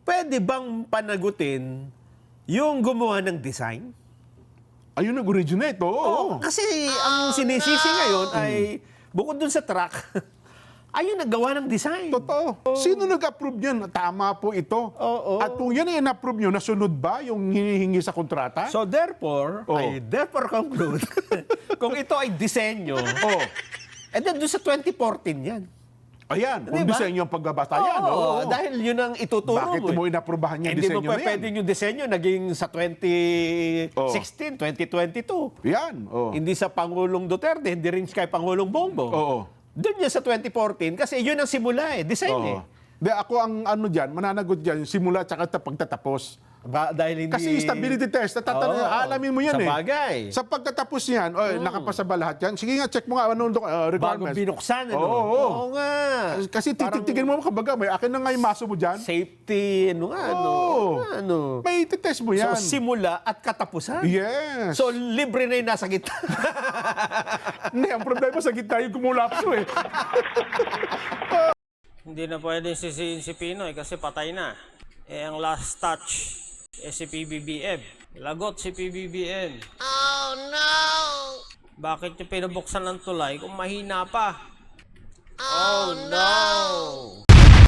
pwede bang panagutin yung gumawa ng design? Ayun nag-originate, oo. Kasi ang sinisisi ngayon ay, bukod dun sa truck, ayun naggawa ng design. Totoo. Sino nag-approve niyan? Tama po ito. Oo. At kung yan ay in-approve nyo, nasunod ba yung hinihingi sa kontrata? So therefore, I therefore conclude, kung ito ay disenyo, and then doon sa 2014 yan. Ayan, kung Diba? disenyo ang pagbabatayan. Oo, dahil yun ang ituturo Bakit mo. mo inaprubahan yung Hindi disenyo mo na pa yan? pwedeng yung disenyo naging sa 2016, 2022. Yan, Hindi sa Pangulong Duterte, hindi rin kay Pangulong Bongbong. Oo. Doon yan sa 2014 kasi yun ang simula design Di, ako ang ano dyan, mananagot dyan, simula at saka pagtatapos. Dahil hindi... Kasi stability test, alamin mo yan sa eh. bagay. Sa pagtatapos niyan, nakapasa ba lahat yan? Sige nga, check mo nga ano Bago requirements. binuksan, ano? Oo. Oo nga. Kasi titignan mo, kabaga, may akin na nga yung maso mo dyan. Safety, ano. May titest mo yan. So, simula at katapusan. Yes. So, libre na yung nasa gitna. Hindi, ang problema sa gitna yung kumulapso eh. Hindi na pwede sisihin si Pinoy kasi patay na. Ang last touch si PBBM. Lagot si PBBM. Oh no! Bakit yung pinabuksan ng tulay kung mahina pa? Oh no!